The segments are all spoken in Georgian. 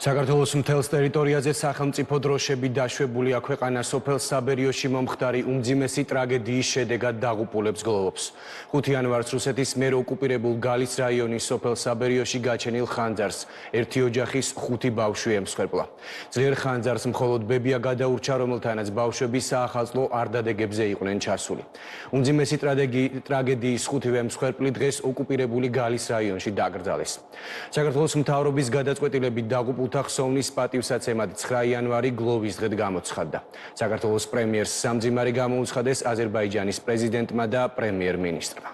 საქართველოს მთელს ტერიტორიაზე სახელმწიფო დროშები დაშვებული აქვეყანა სოფელ საბერიოში მომხდარი უმძიმესი ტრაგედიის შედეგად დაღუპულებს გლოვობს. 5 იანვარს რუსეთის მიერ ოკუპირებულ გალის რაიონის სოფელ საბერიოში გაჩენილ ხანძარს ერთი ოჯახის 5 ბავშვი ემსხვერპლა. ძლიერ ხანძარს მხოლოდ ბებია გადაურჩა, რომელთანაც ბავშვები საახალწლო არდადეგებზე იყვნენ ჩასული. უმძიმესი ტრაგედიის 5 ემსხვერპლი დღეს ოკუპირებული გალის რაიონში დაკრძალეს. საქართველოს მთავრობის გადაწყვეტილებით დაღუპულ ხსოვნის პატივსაცემად 9 იანვარი გლოვის დღედ გამოცხადდა. საქართველოს პრემიერს სამძიმარი გამოუცხადეს აზერბაიჯანის პრეზიდენტმა და პრემიერ-მინისტრმა.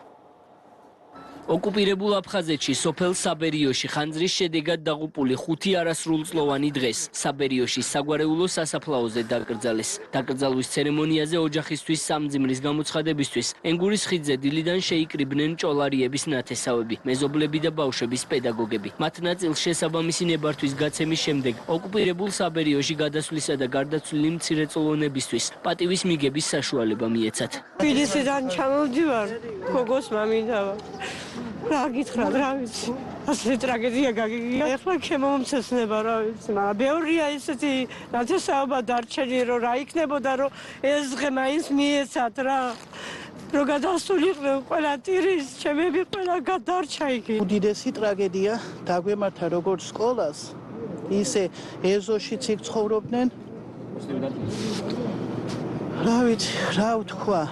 ოკუპირებულ აფხაზეთში სოფელ საბერიოში ხანძრის შედეგად დაღუპული 5 არასრულწლოვანი დღეს საბერიოში საგვარეულო სასაფლაოზე დაკრძალეს. დაკრძალვის ცერემონიაზე ოჯახისთვის სამძიმრის გამოცხადებისთვის ენგურის ხიდზე დილიდან შეიკრიბნენ ჭოლარიების ნათესავები, მეზობლები და ბავშვების პედაგოგები. მათ ნაწილს შესაბამისი ნებართვის გაცემის შემდეგ ოკუპირებულ საბერიოში გადასვლისა და გარდაცვლილი მცირეწლოვანებისთვის პატივის მიგების საშუალება მიეცათ. თბილისიდან ჩამოვდივარ, გოგოს მამინდა. რა გითხრათ, რა ვიცი. ასე ტრაგედია გაგიგია. ეხლა შემომცესნება, რა ვიცი, მაგრამ ბევრია ისეთი ნათესაობა დარჩენი, რომ რა იქნებოდა, რომ ეს დღე მაინც მიეცათ რა. რომ გადასულიყვნენ ყველა ტირის, ჩემები ყველა გადარჩა იგი. უდიდესი ტრაგედია დაგვემართა როგორც სკოლას, ისე ეზოშიც იქ ცხოვრობდნენ. რა ვიცი, რა ვთქვა.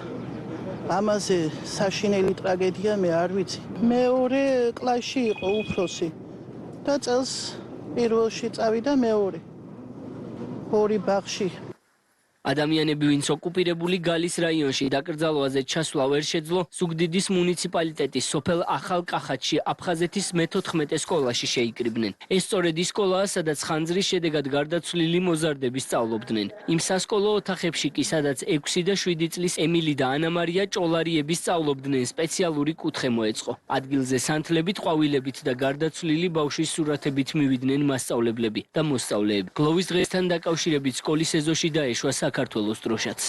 ამაზე საშინელი ტრაგედია მე არ ვიცი. მეორე კლასში იყო უფროსი და წელს პირველში წავიდა მეორე. ორი ბაღში. ადამიანები, ვინც ოკუპირებული გალის რაიონში დაკრძალვაზე ჩასვლა ვერ შეძლო, ზუგდიდის მუნიციპალიტეტის სოფელ ახალ კახათში აფხაზეთის მე-14 სკოლაში შეიკრიბნენ. ეს სწორედ ის სკოლაა, სადაც ხანძრის შედეგად გარდაცვლილი მოზარდები სწავლობდნენ. იმ სასკოლო ოთახებში კი, სადაც 6 და 7 წლის ემილი და ანა მარია ჭოლარიები სწავლობდნენ, სპეციალური კუთხე მოეწყო. ადგილზე სანთლებით, ყვავილებით და გარდაცვლილი ბავშვის სურათებით მივიდნენ მასწავლებლები და მოსწავლეები. გლოვის დღესთან დაკავშირებით სკოლის ეზოში დაეშვა საქართველოს დროშაც.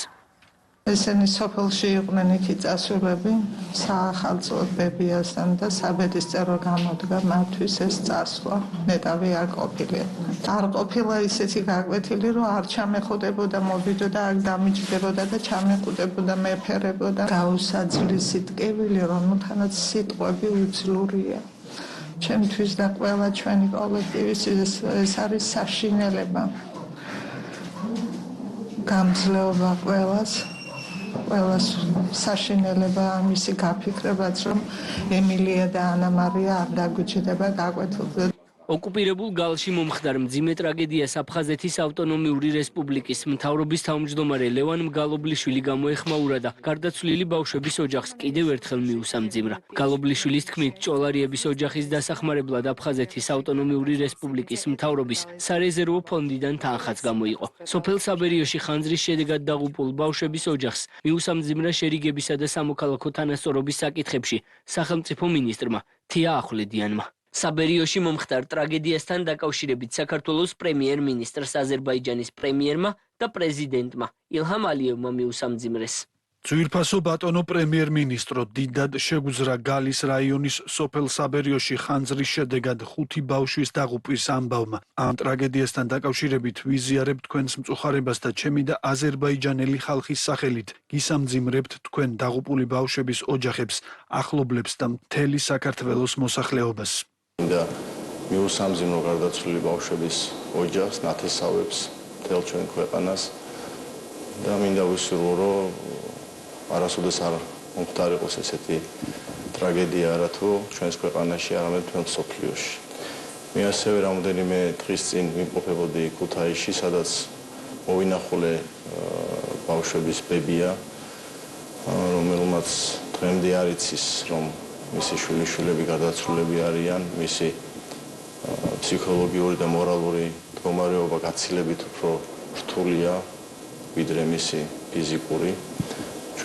ესენი სოფელში იყვნენ იქი წასულები, საახალწლო ბებიასთან და საბედის წერო გამოდგა მათთვის ეს წასვლა. ნეტავი არ ყოფილია. არ ყოფილა ისეთი გაკვეთილი, რომ არ ჩამეხოდებოდა, მოვიდოდა, აქ დამიჯდებოდა და ჩამეყუდებოდა, მეფერებოდა. გაუსაძლისი ტკივილი, რომელთანაც სიტყვები უძლურია. ჩემთვის და ყველა ჩვენი კოლექტივის ეს არის საშინელება. გამძლეობა ყველას საშინელება მისი გაფიქრებაც, რომ ემილია და ანა მარია არ დაგვიჩნდება გაკვეთილზე. ოკუპირებულ გალში მომხდარ მძიმე ტრაგედიას აფხაზეთის ავტონომიური რესპუბლიკის მთავრობის თავმჯდომარე ლევან მგალობლიშვილი გამოეხმაურა და გარდაცვლილი ბავშვების ოჯახს კიდევ ერთხელ მიუსამძიმრა. მგალობლიშვილის თქმით, ჭოლარიების ოჯახის დასახმარებლად აფხაზეთის ავტონომიური რესპუბლიკის მთავრობის სარეზერვო ფონდიდან თანხაც გამოიყო. სოფელ საბერიოში ხანძრის შედეგად დაღუპულ ბავშვების ოჯახს მიუსამძიმრა შერიგებისა და სამოქალაქო თანასწორობის საკითხებში სახელმწიფო მინისტრმა თია ახვლედიანმა. საბერიოში მომხდარ ტრაგედიასთან დაკავშირებით საქართველოს პრემიერ-მინისტრს აზერბაიჯანის პრემიერმა და პრეზიდენტმა ილჰამ ალიევმა მიუსამძიმრეს. ძვირფასო ბატონო პრემიერ-მინისტრო, დიდად შეგვძრა გალის რაიონის სოფელ საბერიოში ხანძრის შედეგად 5 ბავშვის დაღუპვის ამბავმა. ამ ტრაგედიასთან დაკავშირებით ვიზიარებ თქვენს მწუხარებას და ჩემი და აზერბაიჯანელი ხალხის სახელით გისამძიმრებთ თქვენ დაღუპული ბავშვების ოჯახებს, ახლობლებს და მთელი საქართველოს მოსახლეობას. და მიუსამძიმრო გარდაცვლილი ბავშვების ოჯახს, ნათესავებს, მთელ ჩვენ ქვეყანას და მინდა ვისურვო, რომ არასოდეს არ მომხდარიყოს ესეთი ტრაგედია არა თუ ჩვენს ქვეყანაში, არამედ მთელ მსოფლიოში. მე ასევე რამოდენიმე დღის წინ ვიმყოფებოდი ქუთაისში, სადაც მოვინახულე ბავშვების ბებია, რომელმაც დღემდე არ იცის, რომ მისი შვილიშვილები გარდაცვლილები არიან, მისი ფსიქოლოგიური და მორალური მდგომარეობა გაცილებით უფრო რთულია, ვიდრე მისი ფიზიკური.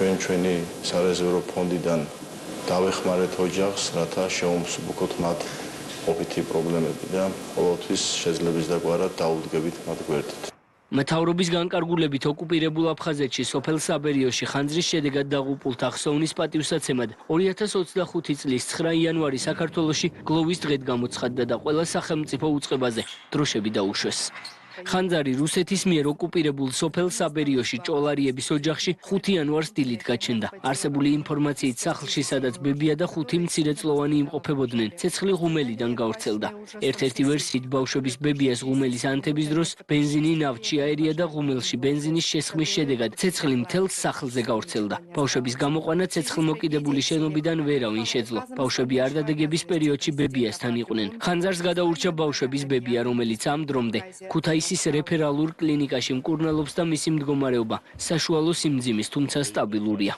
ჩვენი სარეზერვო ფონდიდან დავეხმარეთ ოჯახს, რათა შევუმსუბუქოთ მათ ყოფითი პრობლემები და ყოველთვის შეძლების დაგვარად დაუდგებით მათ გვერდით. მთავრობის განკარგულებით ოკუპირებულ აფხაზეთში სოფელ საბერიოში ხანძრის შედეგად დაღუპულთა ხსოვნის პატივსაცემად 2025 წლის 9 იანვარი საქართველოში გლოვის დღედ გამოცხადდა და ყველა სახელმწიფო უწყებაზე დროშები დაუშვეს. ხანძარი რუსეთის მიერ ოკუპირებულ სოფელ საბერიოში ჭოლარიების ოჯახში 5 იანვარს დილით გაჩნდა. არსებული ინფორმაციით სახლში, სადაც ბებია და 5 მცირეწლოვანი იმყოფებოდნენ, ცეცხლი ღუმელიდან გავრცელდა. ერთ-ერთი ვერსიით ბავშვების ბებიას ღუმელის ანთების დროს ბენზინი ნავთში აერია და ღუმელში ბენზინის შესხმის შედეგად ცეცხლი მთელს სახლზე გავრცელდა. ბავშვების გამოყვანა ცეცხლმოკიდებული შენობიდან ვერავინ შეძლო. ბავშვები არდადეგების პერიოდში ბებიასთან იყვნენ. ხანძარს გადაურჩა ბავშვების ბებია, რომელიც ამ დრომდე ქუთაისის რეფერალურ კლინიკაში მკურნალობს და მისი მდგომარეობა საშუალო სიმძიმის, თუმცა სტაბილურია.